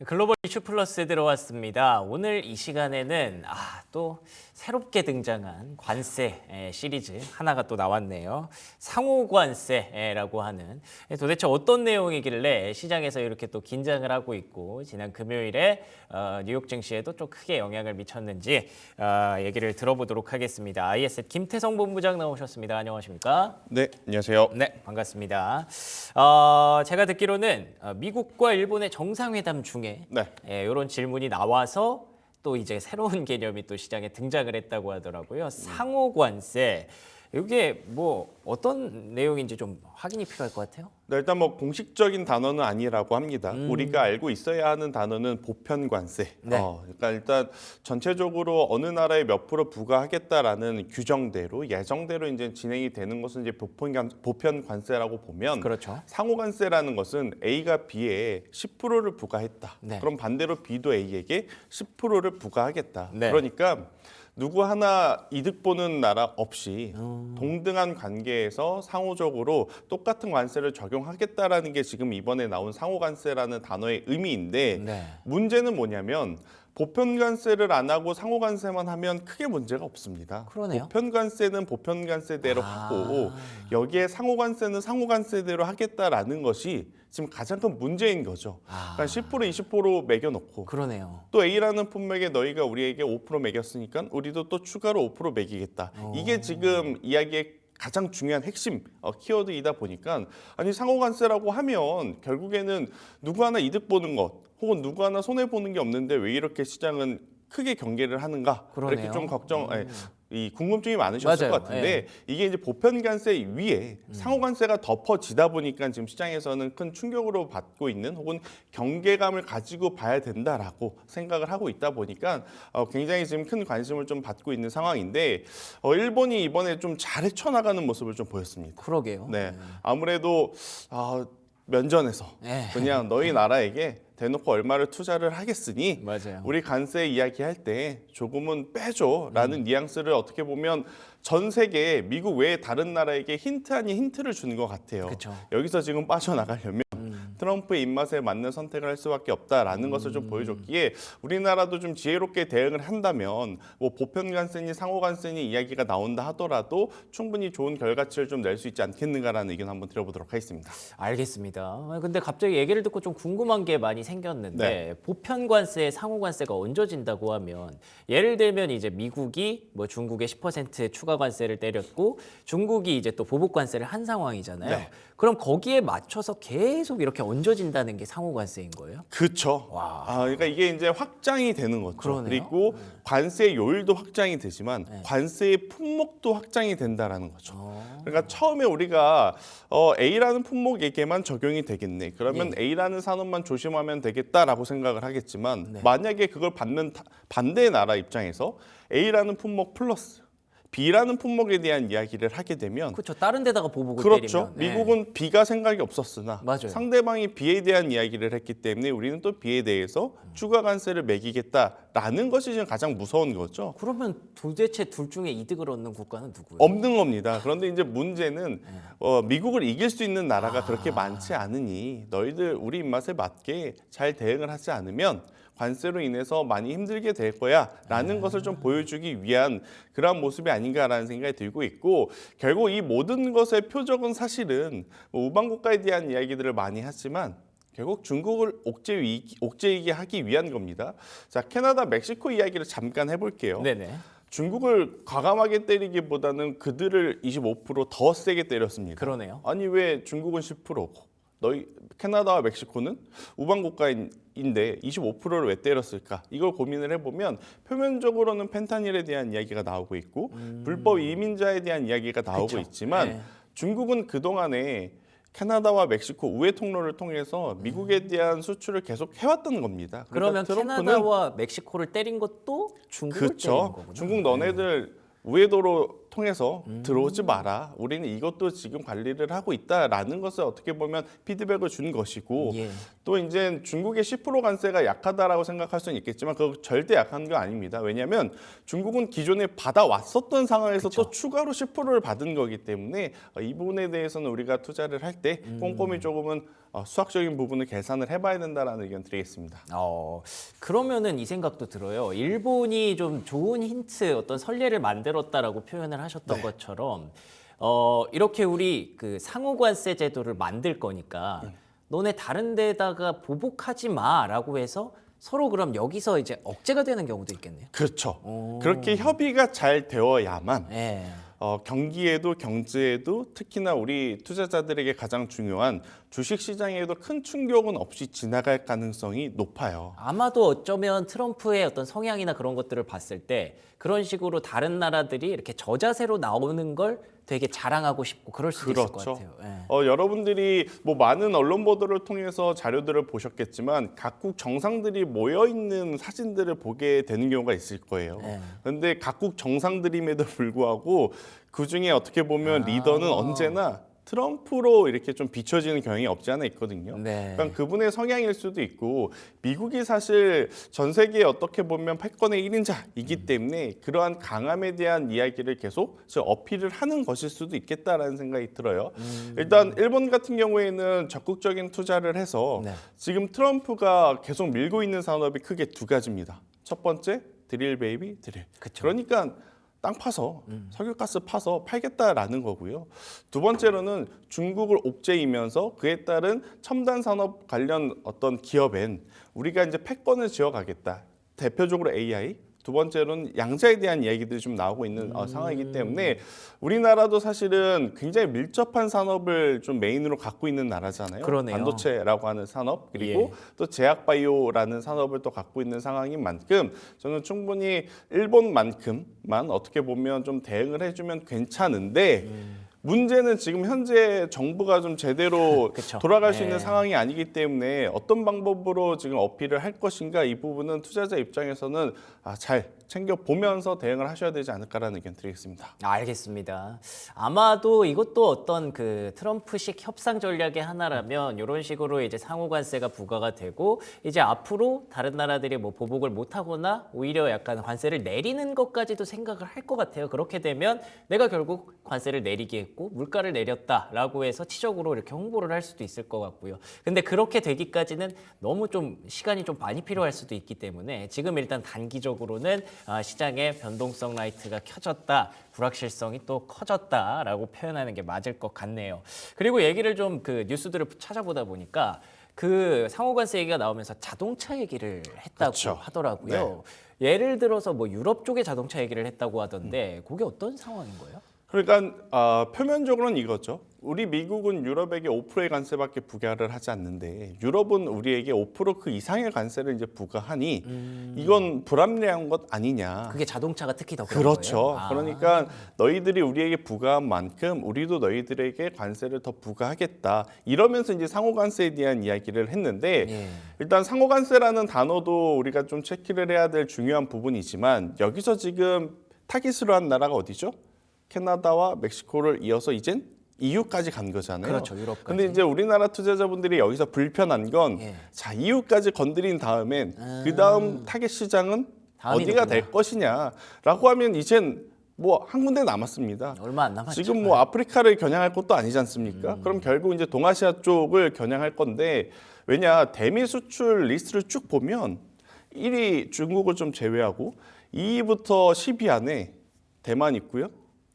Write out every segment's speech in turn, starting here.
글로벌 이슈 플러스에 들어왔습니다. 오늘 이 시간에는 또 새롭게 등장한 관세 시리즈 하나가 또 나왔네요. 상호관세라고 하는 도대체 어떤 내용이길래 시장에서 이렇게 또 긴장을 하고 있고 지난 금요일에 뉴욕 증시에도 좀 크게 영향을 미쳤는지 얘기를 들어보도록 하겠습니다. IS의 김태성 본부장 나오셨습니다. 안녕하십니까? 네, 안녕하세요. 네, 반갑습니다. 제가 듣기로는 미국과 일본의 정상회담 중에 이런 질문이 나와서 또 이제 새로운 개념이 또 시장에 등장을 했다고 하더라고요. 상호관세. 이게 뭐 어떤 내용인지 좀 확인이 필요할 것 같아요. 네, 일단 뭐 공식적인 단어는 아니라고 합니다. 우리가 알고 있어야 하는 단어는 보편관세. 네. 그러니까 일단 전체적으로 어느 나라에 몇 프로 부과하겠다라는 규정대로 예정대로 이제 진행이 되는 것은 이제 보편관세라고 보면, 그렇죠. 상호관세라는 것은 A가 B에 10%를 부과했다. 네. 그럼 반대로 B도 A에게 10%를 부과하겠다. 네. 그러니까 누구 하나 이득 보는 나라 없이 동등한 관계에서 상호적으로 똑같은 관세를 적용하겠다라는 게 지금 이번에 나온 상호관세라는 단어의 의미인데, 네. 문제는 뭐냐면 보편관세를 안 하고 상호관세만 하면 크게 문제가 없습니다. 그러네요. 보편관세는 보편관세대로 하고 여기에 상호관세는 상호관세대로 하겠다라는 것이 지금 가장 큰 문제인 거죠. 그러니까 10% 20% 매겨놓고 그러네요. 또 A라는 품목에 너희가 우리에게 5% 매겼으니까 우리도 또 추가로 5% 매기겠다. 이게 지금 이야기의 가장 중요한 핵심 키워드이다 보니까, 아니 상호관세라고 하면 결국에는 누구 하나 이득 보는 것 혹은 누구 하나 손해 보는 게 없는데 왜 이렇게 시장은 크게 경계를 하는가? 그러네요. 이렇게 좀 이 궁금증이 많으셨을 맞아요. 것 같은데, 이게 이제 보편관세 위에 상호관세가 덮어지다 보니까 지금 시장에서는 큰 충격으로 받고 있는 혹은 경계감을 가지고 봐야 된다라고 생각을 하고 있다 보니까 굉장히 지금 큰 관심을 좀 받고 있는 상황인데, 일본이 이번에 좀 잘 헤쳐나가는 모습을 좀 보였습니다. 그러게요. 네, 아무래도 면전에서 그냥 너희 나라에게 대놓고 얼마를 투자를 하겠으니 맞아요. 우리 관세 이야기할 때 조금은 빼줘라는 뉘앙스를 어떻게 보면 전 세계 미국 외에 다른 나라에게 힌트 아닌 힌트를 주는 것 같아요. 그쵸. 여기서 지금 빠져나가려면 트럼프의 입맛에 맞는 선택을 할 수밖에 없다라는 것을 좀 보여줬기에 우리나라도 좀 지혜롭게 대응을 한다면 뭐 보편관세니 상호관세니 이야기가 나온다 하더라도 충분히 좋은 결과치를 좀 낼 수 있지 않겠는가라는 의견 한번 드려보도록 하겠습니다. 알겠습니다. 근데 갑자기 얘기를 듣고 좀 궁금한 게 많이 생겼는데, 보편관세, 상호관세가 얹어진다고 하면 예를 들면 이제 미국이 뭐 중국에 10% 추가 관세를 때렸고 중국이 이제 또 보복관세를 한 상황이잖아요. 네. 그럼 거기에 맞춰서 계속 이렇게 얹어진다는 게 상호관세인 거예요? 그렇죠. 와. 그러니까 이게 이제 확장이 되는 거죠. 그러네요. 그리고 관세 요율도 확장이 되지만 관세의 품목도 확장이 된다라는 거죠. 그러니까 처음에 우리가 A라는 품목에게만 적용이 되겠네. 그러면 A라는 산업만 조심하면 되겠다라고 생각을 하겠지만, 만약에 그걸 받는 반대의 나라 입장에서 A라는 품목 플러스 B라는 품목에 대한 이야기를 하게 되면, 그렇죠. 다른 데다가 보복을 그렇죠. 때리면. 네. 미국은 B가 생각이 없었으나 맞아요. 상대방이 B에 대한 이야기를 했기 때문에 우리는 또 B에 대해서 추가 관세를 매기겠다라는 것이 지금 가장 무서운 거죠. 그러면 도대체 둘 중에 이득을 얻는 국가는 누구예요? 없는 겁니다. 그런데 이제 문제는 미국을 이길 수 있는 나라가 그렇게 많지 않으니 너희들 우리 입맛에 맞게 잘 대응을 하지 않으면 관세로 인해서 많이 힘들게 될 거야라는 것을 좀 보여주기 위한 그러한 모습이 아닌가라는 생각이 들고 있고, 결국 이 모든 것의 표적은 사실은 우방국가에 대한 이야기들을 많이 하지만 결국 중국을 옥죄이게 하기 위한 겁니다. 자, 캐나다, 멕시코 이야기를 잠깐 해볼게요. 네네. 중국을 과감하게 때리기보다는 그들을 25%더 세게 때렸습니다. 그러네요. 아니 왜 중국은 10%고 너희 캐나다와 멕시코는 우방 국가인데 25%를 왜 때렸을까? 이걸 고민을 해보면 표면적으로는 펜타닐에 대한 이야기가 나오고 있고 불법 이민자에 대한 이야기가 나오고 그쵸. 있지만 중국은 그동안에 캐나다와 멕시코 우회 통로를 통해서 미국에 대한 수출을 계속 해왔던 겁니다. 그러면 트럼프는 캐나다와 멕시코를 때린 것도 중국을 때린 그렇죠. 거구나. 중국 너네들 우회도로 통해서 들어오지 마라. 우리는 이것도 지금 관리를 하고 있다라는 것을 어떻게 보면 피드백을 준 것이고 예. 또 이제 중국의 10% 관세가 약하다라고 생각할 수는 있겠지만 그거 절대 약한 거 아닙니다. 왜냐하면 중국은 기존에 받아왔었던 상황에서 또 추가로 10%를 받은 거기 때문에 이 부분에 대해서는 우리가 투자를 할 때 꼼꼼히 조금은 수학적인 부분을 계산을 해봐야 된다라는 의견 드리겠습니다. 그러면은 이 생각도 들어요. 일본이 좀 좋은 힌트, 어떤 선례를 만들었다라고 표현을 하셨던 것처럼 이렇게 우리 그 상호관세 제도를 만들 거니까 너네 다른 데다가 보복하지 마라고 해서 서로 그럼 여기서 이제 억제가 되는 경우도 있겠네요. 그렇죠. 그렇게 협의가 잘 되어야만 예. 경기에도 경제에도 특히나 우리 투자자들에게 가장 중요한 주식 시장에도 큰 충격은 없이 지나갈 가능성이 높아요. 아마도 어쩌면 트럼프의 어떤 성향이나 그런 것들을 봤을 때 그런 식으로 다른 나라들이 이렇게 저자세로 나오는 걸 되게 자랑하고 싶고 그럴 수도 있을 것 그렇죠. 같아요. 예. 여러분들이 뭐 많은 언론 보도를 통해서 자료들을 보셨겠지만 각국 정상들이 모여 있는 사진들을 보게 되는 경우가 있을 거예요. 그런데 각국 정상들임에도 불구하고 그 중에 어떻게 보면 리더는 언제나 트럼프로 이렇게 좀 비춰지는 경향이 없지 않아 있거든요. 네. 그러니까 그분의 성향일 수도 있고 미국이 사실 전 세계에 어떻게 보면 패권의 1인자이기 때문에 그러한 강함에 대한 이야기를 계속 어필을 하는 것일 수도 있겠다라는 생각이 들어요. 일단 일본 같은 경우에는 적극적인 투자를 해서 지금 트럼프가 계속 밀고 있는 산업이 크게 두 가지입니다. 첫 번째 드릴 베이비 드릴. 그쵸. 그러니까 땅 파서 석유가스 파서 팔겠다라는 거고요. 두 번째로는 중국을 옥죄이면서 그에 따른 첨단 산업 관련 어떤 기업엔 우리가 이제 패권을 지어가겠다. 대표적으로 AI. 두 번째로는 양자에 대한 이야기들이 좀 나오고 있는 상황이기 때문에 우리나라도 사실은 굉장히 밀접한 산업을 좀 메인으로 갖고 있는 나라잖아요. 그러네요. 반도체라고 하는 산업 그리고 또 제약바이오라는 산업을 또 갖고 있는 상황인 만큼 저는 충분히 일본만큼만 어떻게 보면 좀 대응을 해주면 괜찮은데 문제는 지금 현재 정부가 좀 제대로 그쵸. 돌아갈 수 있는 상황이 아니기 때문에 어떤 방법으로 지금 어필을 할 것인가 이 부분은 투자자 입장에서는 잘 챙겨보면서 대응을 하셔야 되지 않을까라는 의견 드리겠습니다. 알겠습니다. 아마도 이것도 어떤 그 트럼프식 협상 전략의 하나라면 이런 식으로 이제 상호관세가 부과가 되고 이제 앞으로 다른 나라들이 뭐 보복을 못하거나 오히려 약간 관세를 내리는 것까지도 생각을 할 것 같아요. 그렇게 되면 내가 결국 관세를 내리게 했고 물가를 내렸다라고 해서 치적으로 이렇게 홍보를 할 수도 있을 것 같고요. 근데 그렇게 되기까지는 너무 좀 시간이 좀 많이 필요할 수도 있기 때문에 지금 일단 단기적으로는 시장의 변동성 라이트가 켜졌다, 불확실성이 또 커졌다라고 표현하는 게 맞을 것 같네요. 그리고 얘기를 좀 그 뉴스들을 찾아보다 보니까 그 상호관세 얘기가 나오면서 자동차 얘기를 했다고 그렇죠. 하더라고요. 예를 들어서 뭐 유럽 쪽의 자동차 얘기를 했다고 하던데 그게 어떤 상황인 거예요? 그러니까 표면적으로는 이거죠. 우리 미국은 유럽에게 5%의 관세밖에 부과를 하지 않는데 유럽은 우리에게 5%그 이상의 관세를 이제 부과하니 이건 불합리한 것 아니냐. 그게 자동차가 특히 더 그런 그렇죠. 거예요? 그러니까 너희들이 우리에게 부과한 만큼 우리도 너희들에게 관세를 더 부과하겠다. 이러면서 이제 상호관세에 대한 이야기를 했는데 일단 상호관세라는 단어도 우리가 좀 체크를 해야 될 중요한 부분이지만 여기서 지금 타깃으로 한 나라가 어디죠? 캐나다와 멕시코를 이어서 이젠 EU까지 간 거잖아요. 그렇죠, 유럽까지. 근데 이제 우리나라 투자자분들이 여기서 불편한 건 자, EU까지 건드린 다음엔 그 다음 타겟 시장은 어디가 될 것이냐라고 하면 이젠 뭐 한 군데 남았습니다. 얼마 안 남았죠. 지금 뭐 아프리카를 겨냥할 것도 아니지 않습니까? 그럼 결국 이제 동아시아 쪽을 겨냥할 건데 왜냐 대미 수출 리스트를 쭉 보면 1위 중국을 좀 제외하고 2위부터 10위 안에 대만 있고요.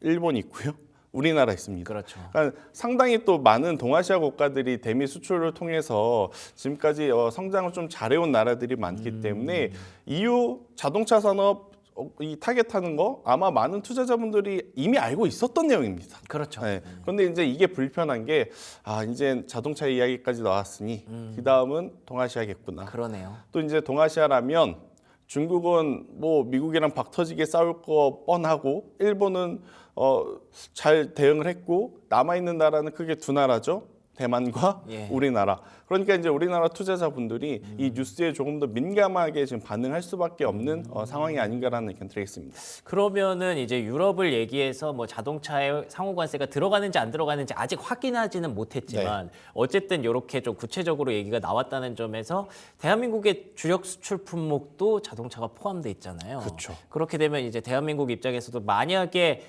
일본 있고요. 우리나라 있습니다. 그렇죠. 그러니까 상당히 또 많은 동아시아 국가들이 대미 수출을 통해서 지금까지 성장을 좀 잘해온 나라들이 많기 때문에 EU 자동차 산업 이 타겟하는 거 아마 많은 투자자분들이 이미 알고 있었던 내용입니다. 그렇죠. 네. 그런데 이제 이게 불편한 게 이제 자동차 이야기까지 나왔으니 그 다음은 동아시아겠구나. 그러네요. 또 이제 동아시아라면 중국은 뭐 미국이랑 박터지게 싸울 거 뻔하고 일본은 잘 대응을 했고 남아 있는 나라는 크게 두 나라죠. 대만과 예. 우리나라. 그러니까 이제 우리나라 투자자분들이 이 뉴스에 조금 더 민감하게 지금 반응할 수밖에 없는 상황이 아닌가라는 의견 드리겠습니다. 그러면은 이제 유럽을 얘기해서 뭐 자동차에 상호관세가 들어가는지 안 들어가는지 아직 확인하지는 못했지만 어쨌든 이렇게 좀 구체적으로 얘기가 나왔다는 점에서 대한민국의 주력 수출 품목도 자동차가 포함돼 있잖아요. 그렇죠. 그렇게 되면 이제 대한민국 입장에서도 만약에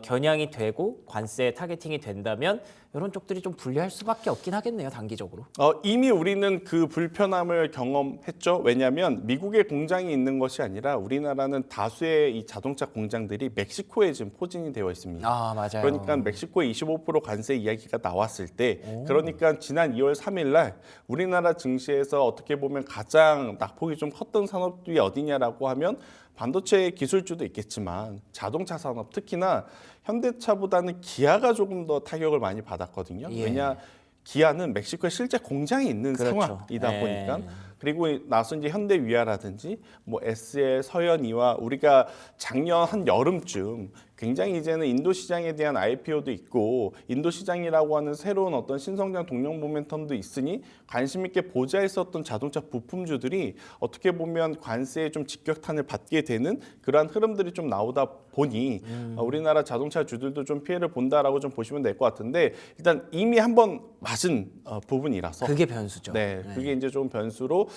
겨냥이 되고 관세 타겟팅이 된다면 이런 쪽들이 좀 불리할 수밖에 없긴 하겠네요, 단기적으로. 이미 우리는 그 불편함을 경험했죠. 왜냐하면 미국에 공장이 있는 것이 아니라 우리나라는 다수의 이 자동차 공장들이 멕시코에 지금 포진이 되어 있습니다. 아, 맞아요. 그러니까 멕시코에 25% 관세 이야기가 나왔을 때, 그러니까 지난 2월 3일 날 우리나라 증시에서 어떻게 보면 가장 낙폭이 좀 컸던 산업이 어디냐라고 하면 반도체 기술주도 있겠지만 자동차 산업, 특히나 현대차보다는 기아가 조금 더 타격을 많이 받았거든요. 예. 왜냐, 기아는 멕시코에 실제 공장이 있는 그렇죠. 상황이다 예. 보니까. 그리고 나서 이제 현대위아라든지 뭐 SL, 서현이와 우리가 작년 한 여름쯤 굉장히 이제는 인도 시장에 대한 IPO도 있고 인도 시장이라고 하는 새로운 어떤 신성장 동력 모멘텀도 있으니 관심 있게 보자 했었던 자동차 부품주들이 어떻게 보면 관세에 좀 직격탄을 받게 되는 그러한 흐름들이 좀 나오다 보니 우리나라 자동차 주들도 좀 피해를 본다라고 좀 보시면 될 것 같은데, 일단 이미 한번 맞은 부분이라서 그게 변수죠. 네, 그게 이제 좀 변수로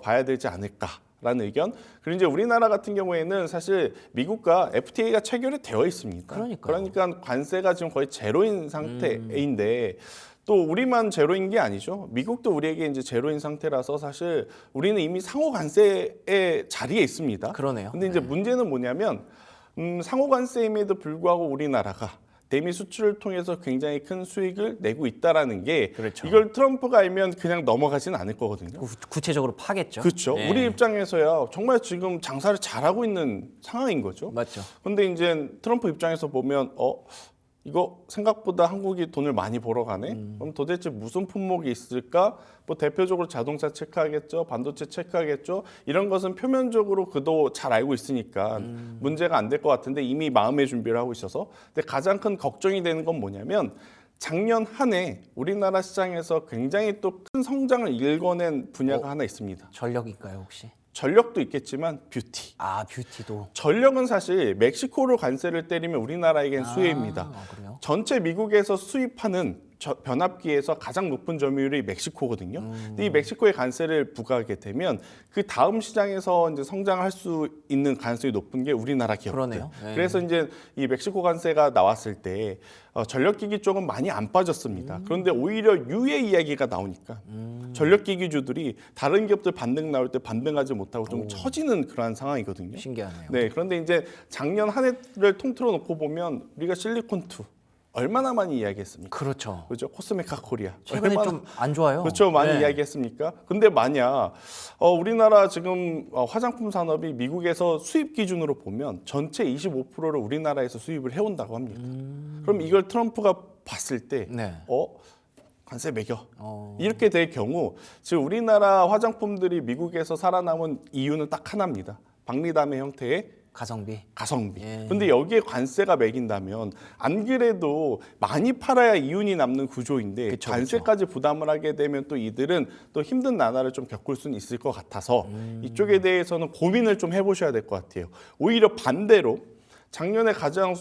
봐야 되지 않을까라는 의견. 그리고 이제 우리나라 같은 경우에는 사실 미국과 FTA가 체결이 되어 있습니다. 그러니까 관세가 지금 거의 제로인 상태인데 또 우리만 제로인 게 아니죠. 미국도 우리에게 이제 제로인 상태라서 사실 우리는 이미 상호 관세의 자리에 있습니다. 그러네요. 근데 이제 문제는 뭐냐면 상호 관세임에도 불구하고 우리나라가 대미 수출을 통해서 굉장히 큰 수익을 내고 있다라는 게, 그렇죠. 이걸 트럼프가 알면 그냥 넘어가진 않을 거거든요. 구체적으로 파겠죠. 그렇죠. 네. 우리 입장에서야 정말 지금 장사를 잘하고 있는 상황인 거죠. 맞죠. 근데 이제 트럼프 입장에서 보면 이거 생각보다 한국이 돈을 많이 벌어가네. 그럼 도대체 무슨 품목이 있을까? 뭐 대표적으로 자동차 체크하겠죠, 반도체 체크하겠죠. 이런 것은 표면적으로 그도 잘 알고 있으니까 문제가 안 될 것 같은데 이미 마음의 준비를 하고 있어서. 근데 가장 큰 걱정이 되는 건 뭐냐면 작년 한 해 우리나라 시장에서 굉장히 또 큰 성장을 일궈낸 분야가 하나 있습니다. 전력일까요, 혹시? 전력도 있겠지만 뷰티. 아, 뷰티도. 전력은 사실 멕시코로 관세를 때리면 우리나라에겐 수혜입니다. 그래요? 전체 미국에서 수입하는 변압기에서 가장 높은 점유율이 멕시코거든요. 근데 이 멕시코에 관세를 부과하게 되면 그 다음 시장에서 이제 성장할 수 있는 가능성이 높은 게 우리나라 기업들. 그러네요. 네. 그래서 이제 이 멕시코 관세가 나왔을 때 전력기기 쪽은 많이 안 빠졌습니다. 그런데 오히려 유예 이야기가 나오니까 전력기기주들이 다른 기업들 반등 나올 때 반등하지 못하고 좀 처지는 그러한 상황이거든요. 신기하네요. 네, 그런데 이제 작년 한 해를 통틀어 놓고 보면 우리가 실리콘2 얼마나 많이 이야기했습니까? 그렇죠. 그죠? 코스메카 코리아 최근에 좀 안 좋아요. 그렇죠, 많이 네. 이야기했습니까? 근데 만약 우리나라 지금 화장품 산업이 미국에서 수입 기준으로 보면 전체 25%를 우리나라에서 수입을 해온다고 합니다. 그럼 이걸 트럼프가 봤을 때 네. 관세 매겨. 이렇게 될 경우 지금 우리나라 화장품들이 미국에서 살아남은 이유는 딱 하나입니다. 박리담의 형태의 가성비. 가성비. 예. 근데 여기에 관세가 매긴다면 안 그래도 많이 팔아야 이윤이 남는 구조인데 그쵸, 관세까지 부담을 하게 되면 또 이들은 또 힘든 나날을 좀 겪을 수는 있을 것 같아서 이쪽에 대해서는 고민을 좀 해보셔야 될 것 같아요. 오히려 반대로 작년에 가장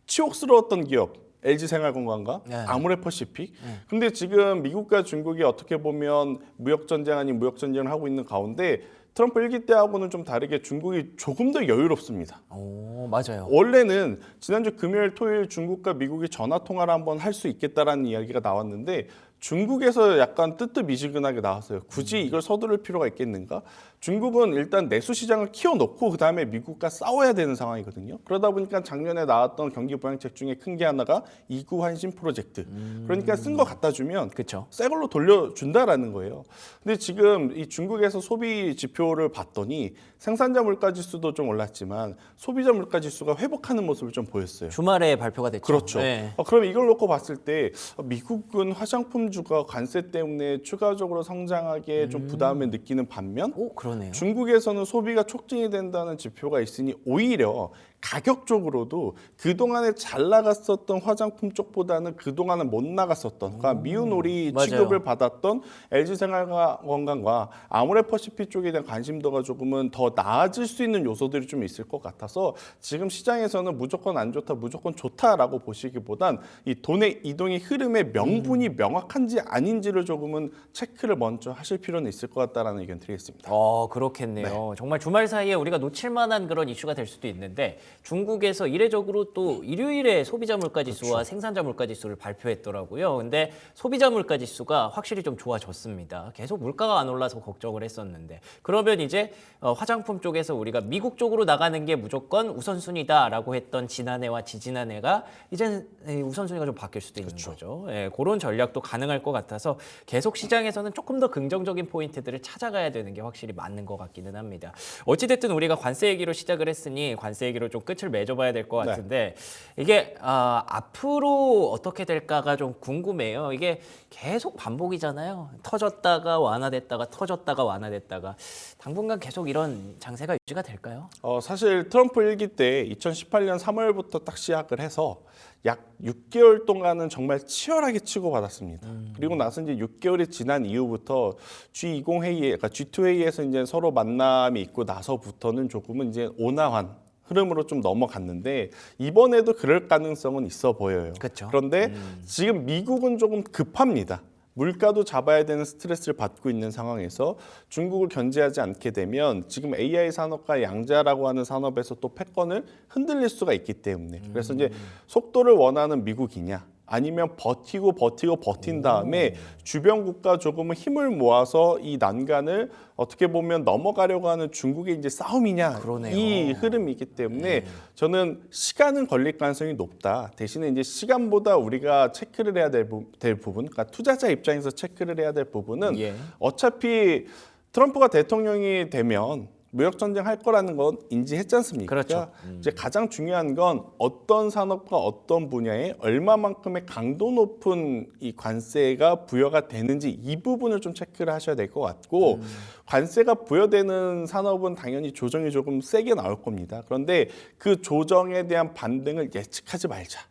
치욕스러웠던 기업 LG생활건강과 네. 아모레퍼시픽. 근데 지금 미국과 중국이 어떻게 보면 무역전쟁 아닌 무역전쟁을 하고 있는 가운데 트럼프 1기 때하고는 좀 다르게 중국이 조금 더 여유롭습니다. 오, 맞아요. 원래는 지난주 금요일, 토요일 중국과 미국이 전화 통화를 한번 할 수 있겠다라는 이야기가 나왔는데 중국에서 약간 뜨뜻미지근하게 나왔어요. 굳이 이걸 서두를 필요가 있겠는가? 중국은 일단 내수 시장을 키워놓고 그다음에 미국과 싸워야 되는 상황이거든요. 그러다 보니까 작년에 나왔던 경기 부양책 중에 큰 게 하나가 이구 환신 프로젝트. 그러니까 쓴 거 갖다 주면 그렇죠. 새 걸로 돌려준다라는 거예요. 근데 지금 이 중국에서 소비 지표를 봤더니 생산자 물가 지수도 좀 올랐지만 소비자 물가 지수가 회복하는 모습을 좀 보였어요. 주말에 발표가 됐죠. 그렇죠. 네. 그럼 이걸 놓고 봤을 때 미국은 화장품주가 관세 때문에 추가적으로 성장하게 좀 부담을 느끼는 반면 그러네요. 중국에서는 소비가 촉진이 된다는 지표가 있으니 오히려 가격적으로도 그동안에 잘 나갔었던 화장품 쪽보다는 그동안은 못 나갔었던 그러니까 미운오리 맞아요. 취급을 받았던 LG생활건강과 아모레퍼시픽 쪽에 대한 관심도가 조금은 더 나아질 수 있는 요소들이 좀 있을 것 같아서 지금 시장에서는 무조건 안 좋다, 무조건 좋다라고 보시기보단 이 돈의 이동의 흐름의 명분이 명확한지 아닌지를 조금은 체크를 먼저 하실 필요는 있을 것 같다라는 의견 드리겠습니다. 그렇겠네요. 정말 주말 사이에 우리가 놓칠 만한 그런 이슈가 될 수도 있는데 중국에서 이례적으로 또 일요일에 소비자 물가 지수와 생산자 물가 지수를 발표했더라고요. 근데 소비자 물가 지수가 확실히 좀 좋아졌습니다. 계속 물가가 안 올라서 걱정을 했었는데 그러면 이제 화장품 쪽에서 우리가 미국 쪽으로 나가는 게 무조건 우선순위다라고 했던 지난해와 지지난해가 이제는 우선순위가 좀 바뀔 수도 있는 거죠. 예, 그런 전략도 가능할 것 같아서 계속 시장에서는 조금 더 긍정적인 포인트들을 찾아가야 되는 게 확실히 맞는 것 같기는 합니다. 어찌됐든 우리가 관세 얘기로 시작을 했으니 관세 얘기로 좀 끝을 맺어봐야 될 것 같은데 이게 앞으로 어떻게 될까가 좀 궁금해요. 이게 계속 반복이잖아요. 터졌다가 완화됐다가 터졌다가 완화됐다가 당분간 계속 이런 장세가 유지가 될까요? 사실 트럼프 1기 때 2018년 3월부터 딱 시작을 해서 약 6개월 동안은 정말 치열하게 치고받았습니다. 그리고 나서 이제 6개월이 지난 이후부터 G20 회의에, 그러니까 G2 회의에서 이제 서로 만남이 있고 나서부터는 조금은 이제 온화한 흐름으로 좀 넘어갔는데 이번에도 그럴 가능성은 있어 보여요. 그쵸. 그런데 지금 미국은 조금 급합니다. 물가도 잡아야 되는 스트레스를 받고 있는 상황에서 중국을 견제하지 않게 되면 지금 AI 산업과 양자라고 하는 산업에서 또 패권을 흔들릴 수가 있기 때문에 그래서 이제 속도를 원하는 미국이냐 아니면 버틴 다음에 주변 국가 조금은 힘을 모아서 이 난간을 어떻게 보면 넘어가려고 하는 중국의 이제 싸움이냐 그러네요. 이 흐름이기 때문에 저는 시간은 걸릴 가능성이 높다. 대신에 이제 시간보다 우리가 체크를 해야 될 부분, 그러니까 투자자 입장에서 체크를 해야 될 부분은 어차피 트럼프가 대통령이 되면 무역 전쟁 할 거라는 건 인지했지 않습니까? 그렇죠. 이제 가장 중요한 건 어떤 산업과 어떤 분야에 얼마만큼의 강도 높은 이 관세가 부여가 되는지 이 부분을 좀 체크를 하셔야 될 것 같고 관세가 부여되는 산업은 당연히 조정이 조금 세게 나올 겁니다. 그런데 그 조정에 대한 반등을 예측하지 말자.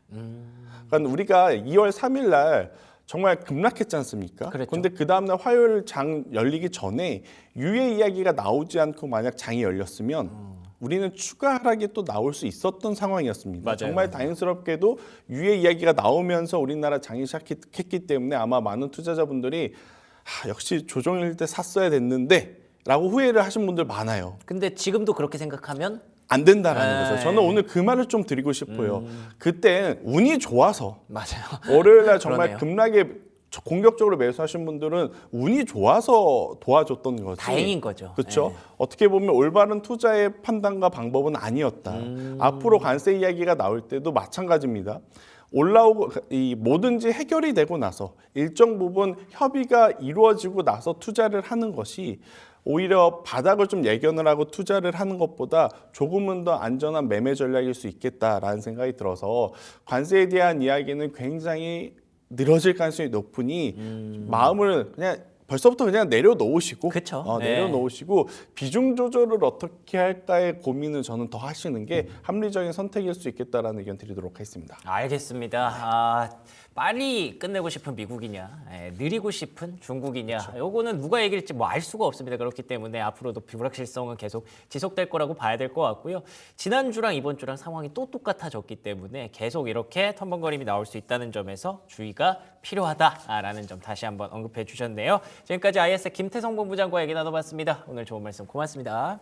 그러니까 우리가 2월 3일 날 정말 급락했지 않습니까? 그랬죠. 그런데 그 다음날 화요일 장 열리기 전에 유예 이야기가 나오지 않고 만약 장이 열렸으면 우리는 추가 하락이 또 나올 수 있었던 상황이었습니다. 맞아요. 정말 다행스럽게도 유예 이야기가 나오면서 우리나라 장이 시작했기 때문에 아마 많은 투자자분들이 역시 조정일 때 샀어야 됐는데 라고 후회를 하신 분들 많아요. 근데 지금도 그렇게 생각하면 안 된다라는 네. 거죠. 저는 오늘 그 말을 좀 드리고 싶어요. 그때 운이 좋아서 맞아요. 월요일날 정말 그러네요. 급락에 공격적으로 매수하신 분들은 운이 좋아서 도와줬던 거지. 다행인 거죠. 그렇죠. 어떻게 보면 올바른 투자의 판단과 방법은 아니었다. 앞으로 관세 이야기가 나올 때도 마찬가지입니다. 올라오고 이 뭐든지 해결이 되고 나서 일정 부분 협의가 이루어지고 나서 투자를 하는 것이 오히려 바닥을 좀 예견을 하고 투자를 하는 것보다 조금은 더 안전한 매매 전략일 수 있겠다라는 생각이 들어서 관세에 대한 이야기는 굉장히 늘어질 가능성이 높으니 마음을 그냥 벌써부터 그냥 내려놓으시고 그쵸. 내려놓으시고 비중 조절을 어떻게 할까의 고민을 저는 더 하시는 게 합리적인 선택일 수 있겠다라는 의견 드리도록 하겠습니다. 알겠습니다. 빨리 끝내고 싶은 미국이냐, 느리고 싶은 중국이냐, 요거는 누가 이길지 뭐 알 수가 없습니다. 그렇기 때문에 앞으로도 불확실성은 계속 지속될 거라고 봐야 될 것 같고요. 지난주랑 이번 주랑 상황이 또 똑같아졌기 때문에 계속 이렇게 텀벙거림이 나올 수 있다는 점에서 주의가 필요하다라는 점 다시 한번 언급해 주셨네요. 지금까지 IS 김태성 본부장과 얘기 나눠봤습니다. 오늘 좋은 말씀 고맙습니다.